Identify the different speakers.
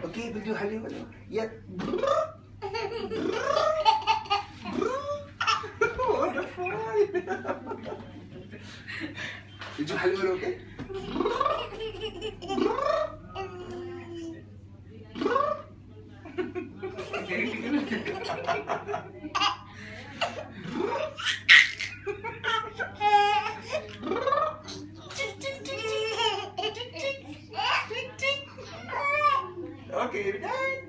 Speaker 1: Okay, we'll do hello, hello. Yeah. Wonderful. We'll do hello, hello, okay? Okay, we're done.